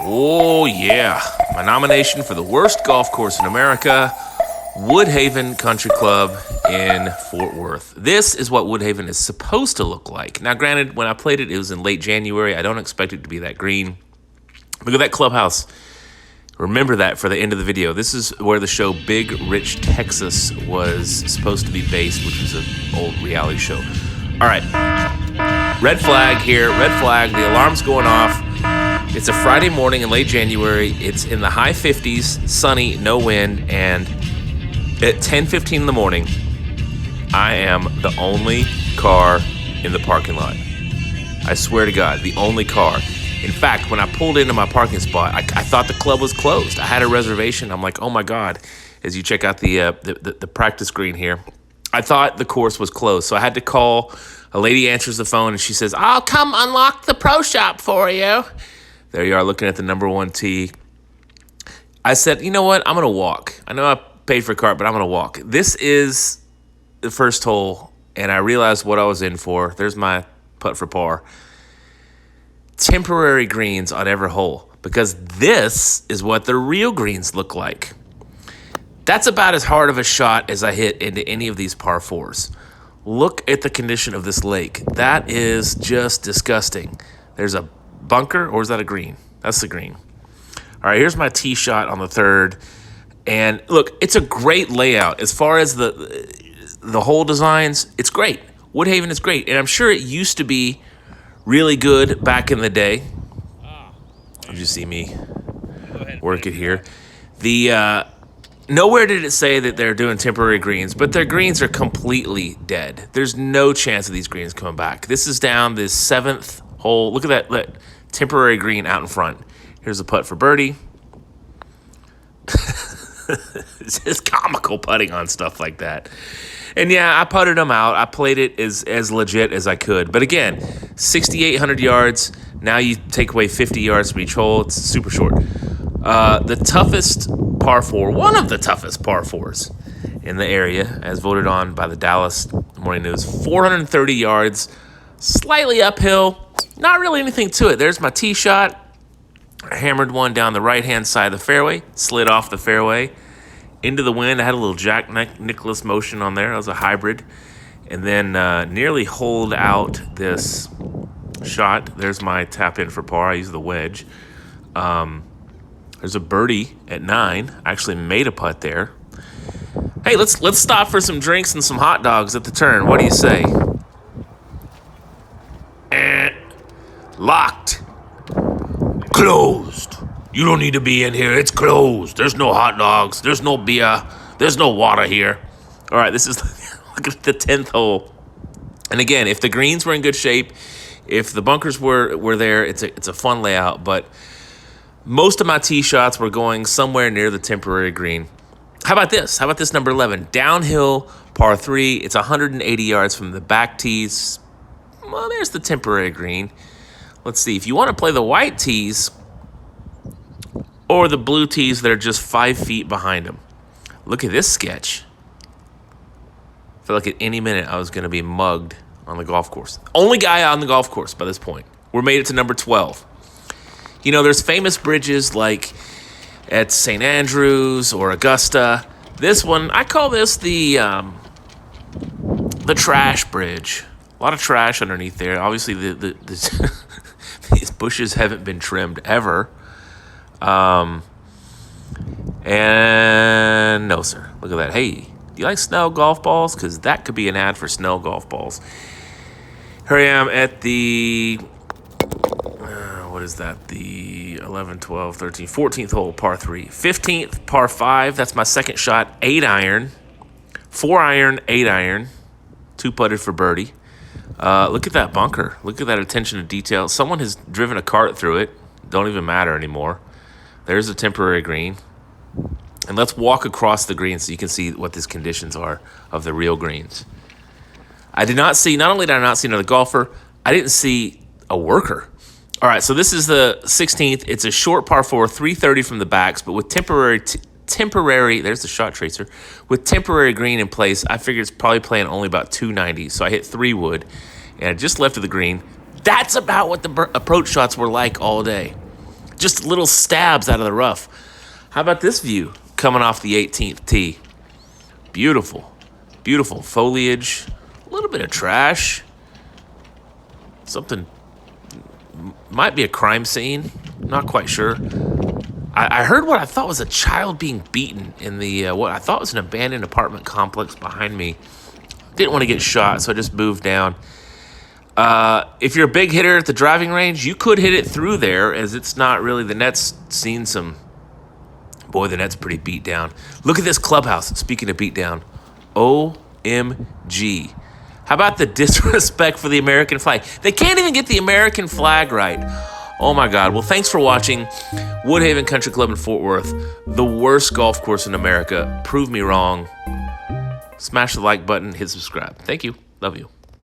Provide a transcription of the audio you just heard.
Oh, yeah. My nomination for the worst golf course in America, Woodhaven Country Club in Fort Worth. This is what Woodhaven is supposed to look like. Now, granted, when I played it, it was in late January. I don't expect it to be that green. Look at that clubhouse. Remember that for the end of the video. This is where the show Big Rich Texas was supposed to be based, which was an old reality show. All right. Red flag here. Red flag. The alarm's going off. It's a Friday morning in late January. It's in the high 50s, sunny, no wind, and at 10:15 in the morning, I am the only car in the parking lot. I swear to God, the only car. In fact, when I pulled into my parking spot, I thought the club was closed. I had a reservation. I'm like, oh my God, as you check out the practice green here, I thought the course was closed. So I had to call. A lady answers the phone and she says, I'll come unlock the pro shop for you. There you are looking at the number one tee. I said, you know what? I'm going to walk. I know I paid for a cart, but I'm going to walk. This is the first hole, and I realized what I was in for. There's my putt for par. Temporary greens on every hole, because this is what the real greens look like. That's about as hard of a shot as I hit into any of these par fours. Look at the condition of this lake. That is just disgusting. There's a bunker, or is that a green? That's the green. All right, here's my tee shot on the third. And look, it's a great layout. As far as the hole designs, it's great. Woodhaven is great. And I'm sure it used to be really good back in the day. Did you see me work it here? Nowhere did it say that they're doing temporary greens, but their greens are completely dead. There's no chance of these greens coming back. This is down this seventh hole. Look at that temporary green out in front. Here's a putt for birdie. It's just comical putting on stuff like that. And yeah, I putted them out. I played it as legit as I could. But again, 6,800 yards. Now you take away 50 yards from each hole. It's super short. The toughest par four, one of the toughest par fours in the area, as voted on by the Dallas Morning News. 430 yards, slightly uphill. Not really anything to it. There's my tee shot. I hammered one down the right-hand side of the fairway, slid off the fairway into the wind. I had a little Jack Nicklaus motion on there. It was a hybrid. And then nearly holed out this shot. There's my tap in for par. I used the wedge. There's a birdie at 9. I actually made a putt there. Hey, let's stop for some drinks and some hot dogs at the turn. What do you say? Locked. Closed. You don't need to be in here. It's closed. There's no hot dogs. There's no beer. There's no water here. All right, this is look at the 10th hole. And again, if the greens were in good shape, if the bunkers were there, it's a fun layout. But most of my tee shots were going somewhere near the temporary green. How about this? How about this number 11? Downhill, par 3. It's 180 yards from the back tees. Well, there's the temporary green. Let's see. If you want to play the white tees or the blue tees that are just 5 feet behind them, look at this sketch. I feel like at any minute I was going to be mugged on the golf course. Only guy on the golf course by this point. We're made it to number 12. You know, there's famous bridges like at St. Andrews or Augusta. This one, I call this the trash bridge. A lot of trash underneath there. Obviously, these bushes haven't been trimmed ever. And no, sir. Look at that. Hey, do you like Snell golf balls? Because that could be an ad for Snell golf balls. Here I am at the... what is that? The 11, 12, 13, 14th hole, par 3. 15th, par 5. That's my second shot. 8 iron. 4 iron, 8 iron. 2 putted for birdie. Look at that bunker. Look at that attention to detail. Someone has driven a cart through it. Don't even matter anymore. There's a temporary green. And let's walk across the green so you can see what these conditions are of the real greens. Not only did I not see another golfer, I didn't see a worker. All right, so this is the 16th. It's a short par 4, 330 from the backs, but with temporary, there's the shot tracer. With temporary green in place, I figured it's probably playing only about 290. So I hit 3 wood, and I just left of the green. That's about what the approach shots were like all day. just little stabs out of the rough. How about this view coming off the 18th tee? Beautiful, beautiful foliage, a little bit of trash. Something might be a crime scene, not quite sure. I heard what I thought was a child being beaten in the what I thought was an abandoned apartment complex behind me. Didn't want to get shot, so I just moved down. If you're a big hitter at the driving range, you could hit it through there, as it's not really, the net's seen some, boy, the net's pretty beat down. Look at this clubhouse, speaking of beat down. OMG. How about the disrespect for the American flag? They can't even get the American flag right. Oh my God. Well, thanks for watching Woodhaven Country Club in Fort Worth, the worst golf course in America. Prove me wrong. Smash the like button, hit subscribe. Thank you. Love you.